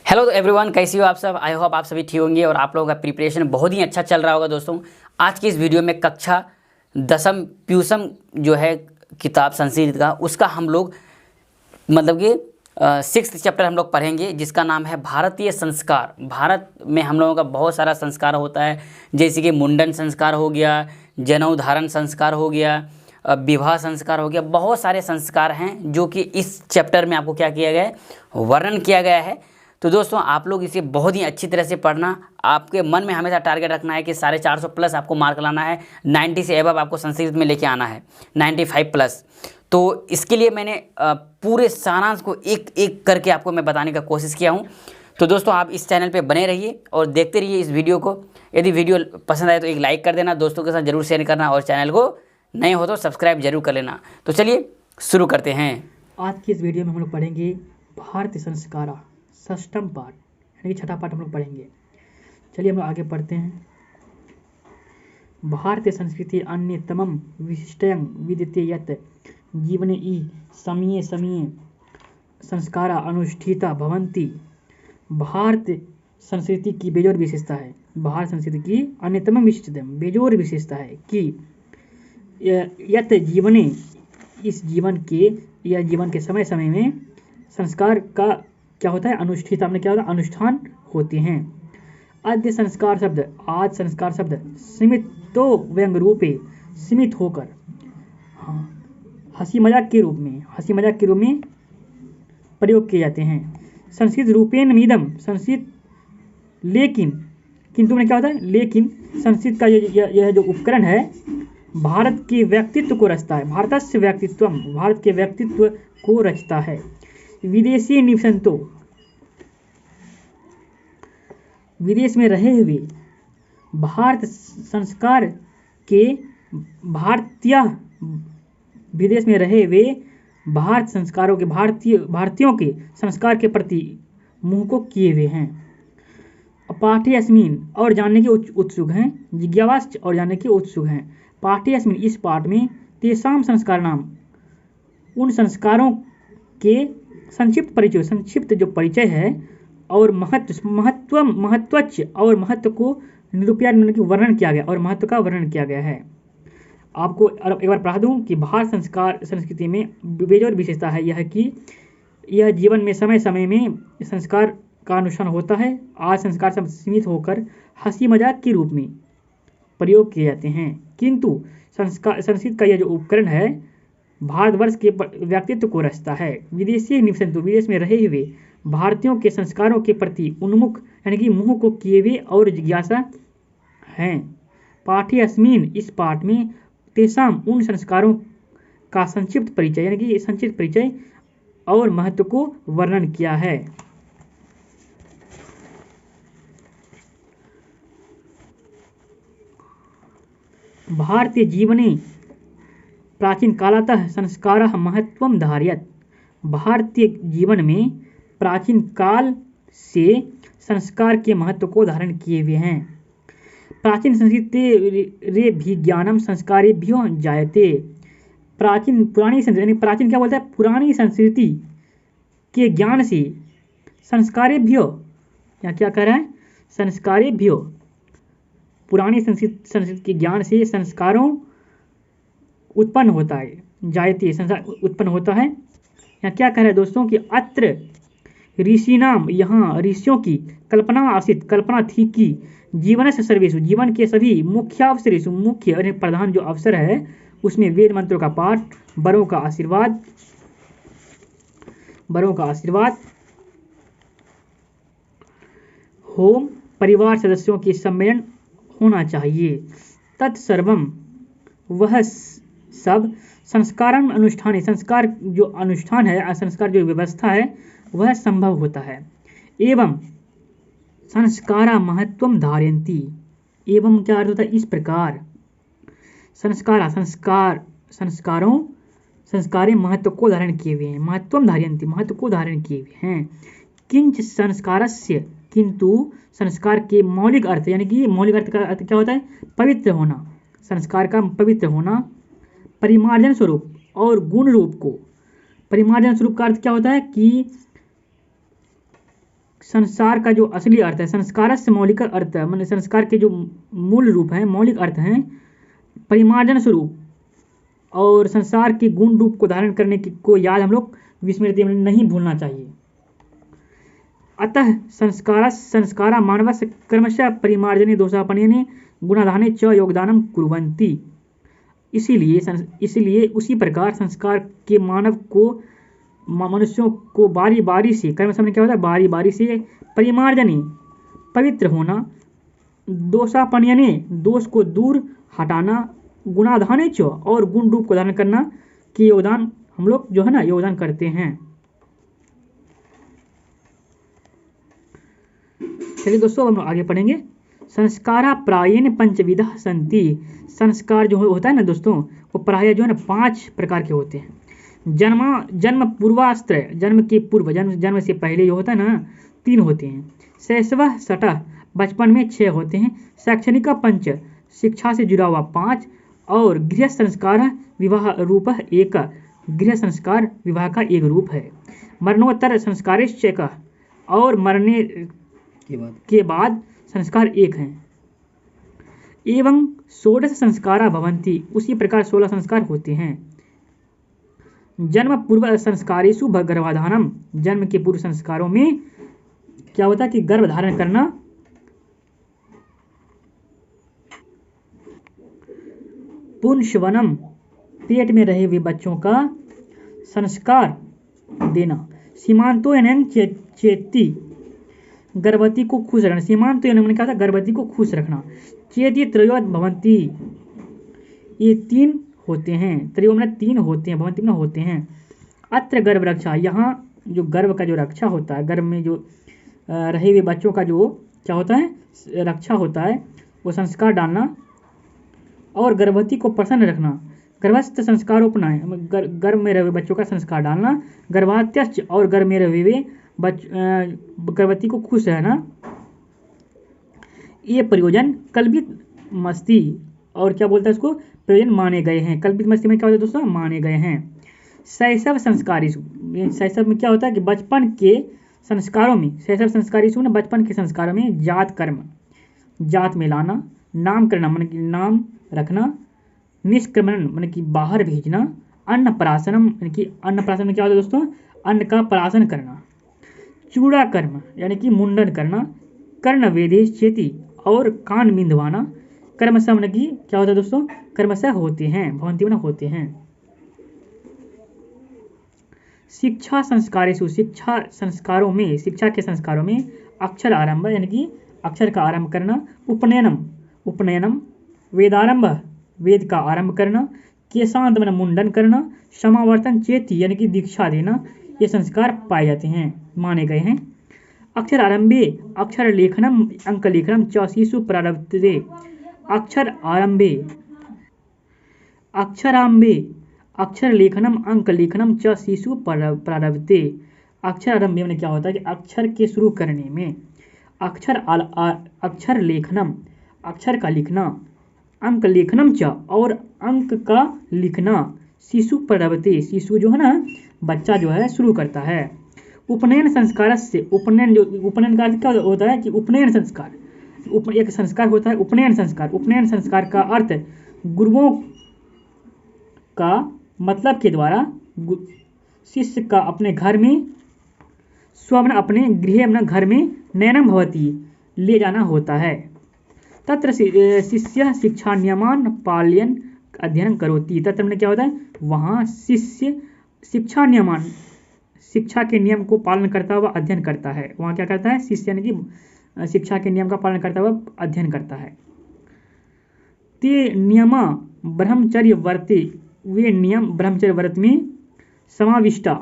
Hello everyone, कैसी हो आप सब। आई होप आप सभी ठीक होंगे और आप लोगों का प्रिपरेशन बहुत ही अच्छा चल रहा होगा। दोस्तों, आज की इस वीडियो में कक्षा दसम प्यूसम जो है किताब संस्कृत का, उसका हम लोग मतलब कि 6th चैप्टर हम लोग पढ़ेंगे, जिसका नाम है भारतीय संस्कार। भारत में हम लोगों का बहुत सारा संस्कार होता है, जैसे कि मुंडन संस्कार हो गया, जनेऊ धारण संस्कार हो गया, विवाह संस्कार हो गया। बहुत सारे संस्कार हैं जो कि इस चैप्टर में आपको क्या किया गया है, वर्णन किया गया है। तो दोस्तों, आप लोग इसे बहुत ही अच्छी तरह से पढ़ना। आपके मन में हमेशा टारगेट रखना है कि 450 प्लस आपको मार्क लाना है, 90 से एबव आपको संस्कृत में लेके आना है, 95 प्लस। तो इसके लिए मैंने पूरे सारांश को एक एक करके आपको मैं बताने का कोशिश किया हूँ। तो दोस्तों, आप इस चैनल पे बने रहिए और देखते रहिए इस वीडियो को। यदि वीडियो पसंद आए तो एक लाइक कर देना, दोस्तों के साथ जरूर शेयर करना, और चैनल को नए हो तो सब्सक्राइब जरूर कर लेना। तो चलिए शुरू करते हैं। आज की इस वीडियो में हम लोग पढ़ेंगे भारतीय संस्कारा षष्ठम पाठ, यानी कि छठा पाठ हम लोग पढ़ेंगे। चलिए हम लोग आगे पढ़ते हैं। भारतीय संस्कृति अन्यतमं विशिष्टं विद्यते यत् जीवने इ समये समये संस्कारा अनुष्ठिता भवन्ति। भारतीय संस्कृति की बेजोड़ विशेषता है, भारत संस्कृति की अन्यतम विशिष्टता बेजोड़ विशेषता है कि यत् जीवने इस जीवन के समय समय में संस्कार का क्या होता है, अनुष्ठित हमने क्या होता है, अनुष्ठान होते हैं। अद्य संस्कार शब्द, आज संस्कार शब्द सीमितो व्यंग रूपे, सीमित होकर हंसी मजाक के रूप में प्रयोग किए जाते हैं। संस्कृत रूपेण मीदम, संस्कृत लेकिन, किंतु में क्या होता है, लेकिन संस्कृत का यह जो उपकरण है भारत के व्यक्तित्व को रचता है, भारतस्य व्यक्तित्वम, भारत के व्यक्तित्व को रचता है। विदेशी निवसंतो, विदेश में रहे हुए भारत संस्कार के भारतीय, विदेश में रहे हुए भारत संस्कारों के भारतीयों के संस्कार के प्रति मुँह को किए हुए हैं। पाठ्यस्मिन, और जानने के उत्सुक हैं, जिज्ञावाश्च, और जानने के उत्सुक हैं। पाठ्यस्मिन, इस पाठ में तेषां संस्कार नाम, उन संस्कारों के संक्षिप्त जो परिचय है, और महत्वच और महत्व को निरूपया की वर्णन किया गया, और महत्व का वर्णन किया गया है। आपको एक बार पढ़ा दूं कि भारत संस्कृति में बेजोड़ विशेषता है यह कि यह जीवन में समय समय में संस्कार का अनुष्ठान होता है। आज संस्कार सब सीमित होकर हंसी मजाक के रूप में प्रयोग किए जाते हैं, किंतु संस्कृत का यह जो उपकरण है भारतवर्ष के व्यक्तित्व को रचता है। विदेशी निवसंतु, विदेश में रहे हुए भारतीयों के संस्कारों के प्रति उन्मुख, यानी कि मुँह को किए हुए और जिज्ञासा हैं। पाठ्यस्मिन, इस पाठ में तेषाम, उन संस्कारों का संक्षिप्त परिचय, यानी कि संक्षिप्त परिचय और महत्व को वर्णन किया है। भारतीय जीवने प्राचीन कालतः संस्कारः महत्वं धारयत्, भारतीय जीवन में प्राचीन काल से संस्कार के महत्व को धारण किए हुए हैं। प्राचीन संस्कृति रे भी ज्ञानम संस्कारेभ्यो जायते, पुरानी संस्कृति, यानी प्राचीन क्या बोलता है, पुरानी संस्कृति के ज्ञान से संस्कारेभ्यो, या क्या कह रहा है, संस्कारेभ्यो, पुरानी संस्कृति के ज्ञान से संस्कारों उत्पन्न होता है, जायते, संस्कार उत्पन्न होता है। यहाँ क्या कह रहा है दोस्तों कि अत्र ऋषिनाम, यहाँ ऋषियों की कल्पना थी कि जीवन से सर्वेशु, जीवन के सभी मुख्यावसरेशु, मुख्य और प्रधान जो अवसर है उसमें वेद मंत्रों का पाठ, बड़ों का आशीर्वाद, होम, परिवार सदस्यों के सम्मेलन होना चाहिए। तत्सर्वम, वह सब संस्कारम अनुष्ठान, संस्कार जो अनुष्ठान है, संस्कार जो व्यवस्था है वह संभव होता है। एवं संस्कारा महत्वम धारयन्ति, एवं क्या अर्थ होता है, इस प्रकार संस्कारे महत्व को धारण किए हुए हैं, महत्वम धारयन्ति, महत्व को धारण किए हुए हैं। किंच संस्कारस्य, किंतु संस्कार के मौलिक अर्थ, यानी कि मौलिक अर्थ का अर्थ क्या होता है, पवित्र होना, संस्कार का पवित्र होना, परिमार्जन स्वरूप और गुण रूप को, परिमार्जन स्वरूप का अर्थ क्या होता है कि संसार का जो असली अर्थ है, संस्कारस्य मौलिक अर्थ है, मतलब संस्कार के जो मूल रूप हैं, मौलिक अर्थ हैं, परिमार्जन स्वरूप और संसार के गुण रूप को धारण करने की को याद हम लोग विस्मृति में नहीं भूलना चाहिए। अतः संस्कारा मानवस्य कर्मशः परिमार्जने दोषापनयने गुणाधाने च योगदानम कुर्वन्ति। इसीलिए उसी प्रकार संस्कार के मनुष्यों को बारी बारी से, कर्म समय क्या होता है, बारी बारी से परिमार्जने पवित्र होना, दोषापनयने दोष को दूर हटाना, गुणाधाने च और गुण रूप को धारण करना के योगदान हम लोग जो है ना योगदान करते हैं। चलिए दोस्तों हम आगे पढ़ेंगे। संस्कारा प्रायेण पंचविधा संति। संस्कार जो होता है ना दोस्तों, वो प्राय जो है ना 5 प्रकार के होते हैं। जन्म पूर्वास्त्र, जन्म के पूर्व, जन्म से पहले जो होता है ना 3 होते हैं। शैशव सटह, बचपन में 6 होते हैं। शैक्षणिक पंच, शिक्षा से जुड़ा हुआ 5। और गृह संस्कार विवाह रूप 1, गृह संस्कार विवाह का 1 रूप है। मरणोत्तर संस्कारेश्च, और मरने के बाद संस्कार 1 हैं। एवं 16 संस्कारा भवन्ति, उसी प्रकार 16 संस्कार होते हैं। जन्म पूर्व संस्कारेषु गर्भाधानम, जन्म के पूर्व संस्कारों में क्या होता है कि गर्भ धारण करना। पुंसवनम, पेट में रहे हुए बच्चों का संस्कार देना। सीमांतोयनं चेति, गर्भवती को खुश रखना। सीमांतोयनं मैंने कहा था गर्भवती को खुश रखना। चेति त्रयोत भवन्ति, ये 3 होते हैं। त्रयो में 3 होते हैं, भवन्ति में होते हैं। अत्र गर्भ रक्षा, यहाँ जो गर्भ का जो रक्षा होता है, गर्भ में जो रहे हुए बच्चों का जो क्या होता है रक्षा होता है, वो संस्कार डालना और गर्भवती को प्रसन्न रखना। गर्भस्थ संस्कारोपनाय, गर्भ में रहे हुए बच्चों का संस्कार डालना। गर्भात्यश्च, और गर्भ में रहे हुए गर्भवती को खुश रहना। ये प्रयोजन कल्पित मस्ती, और क्या बोलता है इसको, प्रयोजन माने गए हैं। कल्पित मस्ती में क्या होता है दोस्तों, माने गए हैं। शैशव संस्कारिषु, शैशव में क्या होता है कि बचपन के संस्कारों में, शैशव संस्कारिषु ना बचपन के संस्कारों में जात कर्म, जात में लाना। नामकरण मन की नाम रखना। निष्क्रमण मन की बाहर भेजना। अन्नप्राशनम यानी कि अन्नप्राशन में क्या होता है दोस्तों, अन्न का प्राशन करना। चूड़ा कर्म यानी कि मुंडन करना। कर्ण वेदेश चेति, और कान बिंधवाना। कर्मशः मन की क्या होता है दोस्तों, कर्मशः होते हैं, भवन्ति में होते हैं। शिक्षा संस्कारेषु, शिक्षा संस्कारों में, शिक्षा के संस्कारों में अक्षर आरंभ यानी कि अक्षर का आरंभ करना। उपनयनम वेदारंभ, वेद का आरंभ करना। केशांत मन मुंडन करना। समावर्तन चेति यानी कि दीक्षा देना। ये संस्कार पाए जाते हैं, माने गए हैं। अक्षर आरंभे अक्षर लेखनम अंक लेखनम च शिशु प्रारब्धते। अक्षर आरंभे अक्षरांबे अक्षर लेखनम अंक लेखनम च शिशु प्रारब्धते। अक्षर आरंभे में क्या होता है कि अक्षर के शुरू करने में, अक्षर लेखनम अक्षर का लिखना। अंक लेखनम च, और अंक का लिखना। शिशु प्रारब्धते, शिशु जो है ना बच्चा जो है शुरू करता है। उपनयन संस्कार से, उपनयन का अर्थ क्या होता है कि उपनयन संस्कार, एक संस्कार होता है उपनयन संस्कार। उपनयन संस्कार का अर्थ गुरुओं का मतलब के द्वारा शिष्य का अपने घर में, स्वयं अपने गृह में घर में नयनम भवति ले जाना होता है। तत्र शिष्य शिक्षा नियमान पालयन अध्ययन करोति। तत्र में क्या होता है, वहाँ शिष्य शिक्षा नियमान, शिक्षा के नियम को पालन करता हुआ अध्ययन करता है। वहाँ क्या करता है, शिष्य यानी कि शिक्षा के नियम का पालन करता हुआ अध्ययन करता है। ते नियमा ब्रह्मचर्य व्रते, वे नियम ब्रह्मचर्य व्रत में समाविष्टा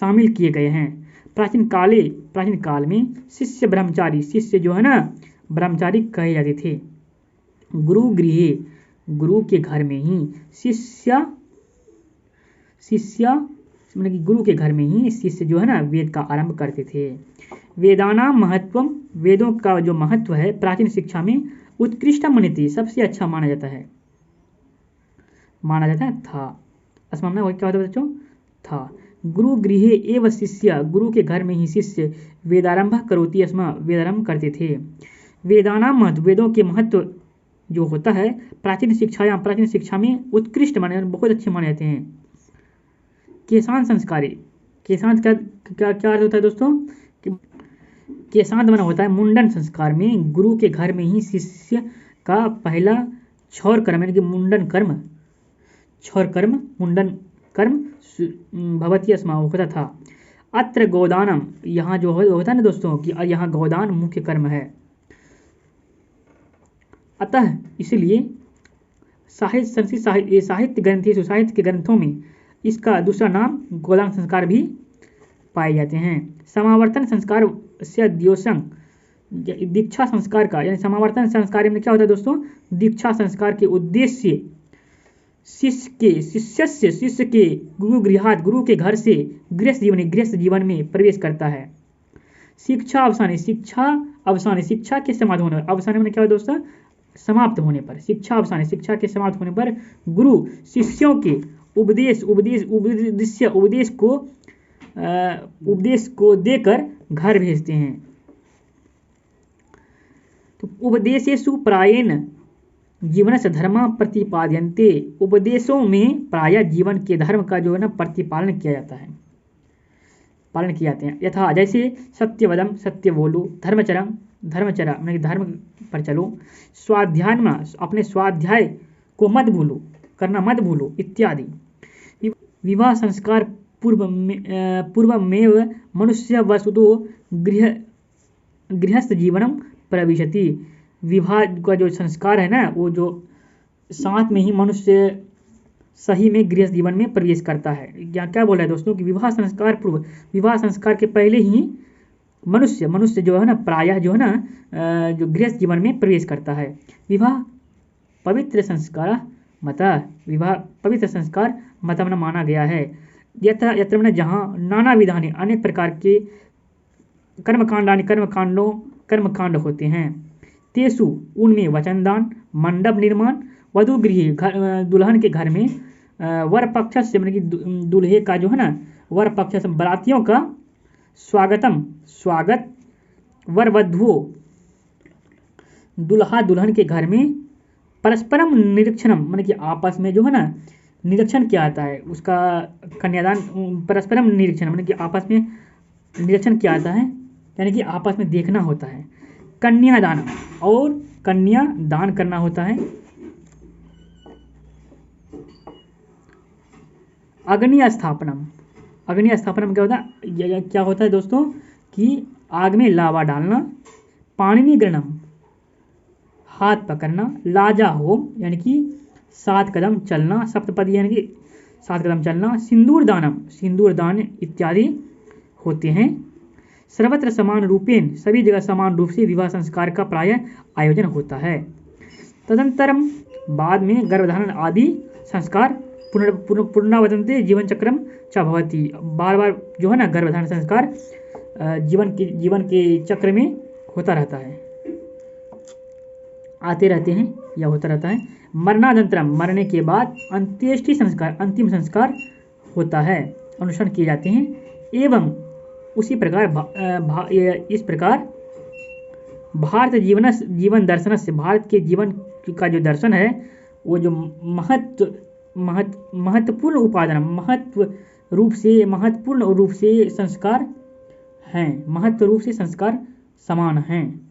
शामिल किए गए हैं। प्राचीन काल में शिष्य ब्रह्मचारी, शिष्य जो है ना ब्रह्मचारी कहे जाते थे। गुरु गृहे, गुरु के घर में ही। शिष्य मतलब कि गुरु के घर में ही शिष्य जो है ना वेद का आरंभ करते थे। वेदानाम महत्वम, वेदों का जो महत्व है प्राचीन शिक्षा में उत्कृष्ट मन्यते, सबसे अच्छा माना जाता था। असमान में क्या होता है बच्चों, था। गुरु गृहे एव शिष्य, गुरु के घर में ही शिष्य वेदारंभ करोति स्म, वेदारंभ करते थे। वेदानाम महत्व, वेदों के महत्व जो होता है प्राचीन शिक्षा में उत्कृष्ट माने बहुत अच्छे माने जाते हैं। केशांत संस्कारी, केशांत क्या क्या अर्थ होता है दोस्तों? केशांत माना होता है मुंडन संस्कार में गुरु के घर में ही शिष्य का पहला क्षौर कर्म यानी कि मुंडन कर्म, क्षौर कर्म मुंडन कर्म भवती स्म होता था। अत्र गोदानम, यहाँ जो होता है ना दोस्तों कि यहाँ गोदान मुख्य कर्म है। अतः इसलिए साहित्य ग्रंथेषु, साहित्य के ग्रंथों में इसका दूसरा नाम गोदान संस्कार भी पाए जाते हैं। समावर्तन संस्कार से द्योसंग, दीक्षा संस्कार का यानी समावर्तन संस्कार में क्या होता है दोस्तों? दीक्षा संस्कार के उद्देश्य शिष्य के गुरु गृहात, गुरु के घर से गृहस्थ जीवन में प्रवेश करता है। शिक्षा अवसाने, शिक्षा के समाप्त होने पर, अवसाने में क्या है दोस्तों? समाप्त होने पर, शिक्षा अवसाने, शिक्षा के समाप्त होने पर गुरु शिष्यों के उपदेश को देकर घर भेजते हैं। तो उपदेशेषु प्रायेण जीवनस्य धर्म प्रतिपाद्यन्ते, उपदेशों में प्रायः जीवन के धर्म का जो है ना प्रतिपालन किया जाता है, पालन किए जाते हैं। यथा जैसे सत्यवदम, सत्य बोलो, धर्मचरा मतलब धर्म पर चलो, स्वाध्याय में अपने स्वाध्याय को मत भूलो, करना मत भूलो इत्यादि। विवाह संस्कार पूर्वमेव मनुष्य वसुतो गृहस्थ जीवनम प्रविशति, विवाह का जो संस्कार है ना वो जो साथ में ही मनुष्य सही में गृहस्थ जीवन में प्रवेश करता है। यहाँ क्या बोला है दोस्तों कि विवाह संस्कार पूर्व, विवाह संस्कार के पहले ही मनुष्य जो है ना प्रायः जो है ना जो गृहस्थ जीवन में प्रवेश करता है। विवाह पवित्र संस्कार मतम माना गया है। यत्र मैंने जहाँ नाना विधाने अनेक प्रकार के कर्मकांड होते हैं। तेसु उनमें वचनदान, मंडप निर्माण, वधु गृह दुल्हन के घर में वर पक्ष से मतलब कि दूल्हे का जो है ना वर पक्ष से बरातियों का स्वागत, वर वधुओं दुल्हा दुल्हन के घर में परस्परम निरीक्षणम मतलब कि आपस में जो है ना निरीक्षण किया जाता है, उसका कन्यादान, परस्परम निरीक्षण मतलब कि आपस में निरीक्षण किया जाता है यानी कि आपस में देखना होता है। कन्यादान और कन्या दान करना होता है। अग्नि स्थापनम क्या होता है दोस्तों कि आग में लावा डालना। पाणिनि ग्रहणम हाथ पकड़ना। लाजा होम यानी कि 7 कदम चलना, सप्तपदी यानी कि 7 कदम चलना। सिंदूर दान इत्यादि होते हैं। सर्वत्र समान रूपेण, सभी जगह समान रूप से विवाह संस्कार का प्रायः आयोजन होता है। तदंतरम बाद में गर्भधारण आदि संस्कार पुनरावर्तन्ते जीवन चक्रम च भवति, बार बार जो है ना गर्भधारण संस्कार जीवन के चक्र में होता रहता है, आते रहते हैं या होता रहता है। मरणानंतरम मरने के बाद अंत्येष्टि संस्कार, अंतिम संस्कार होता है, अनुसरण किए जाते हैं। एवं उसी प्रकार इस प्रकार भारत जीवन दर्शन से, भारत के जीवन का जो दर्शन है वो जो महत्वपूर्ण उपादान, महत्वपूर्ण रूप से संस्कार हैं, महत्व रूप से संस्कार समान हैं।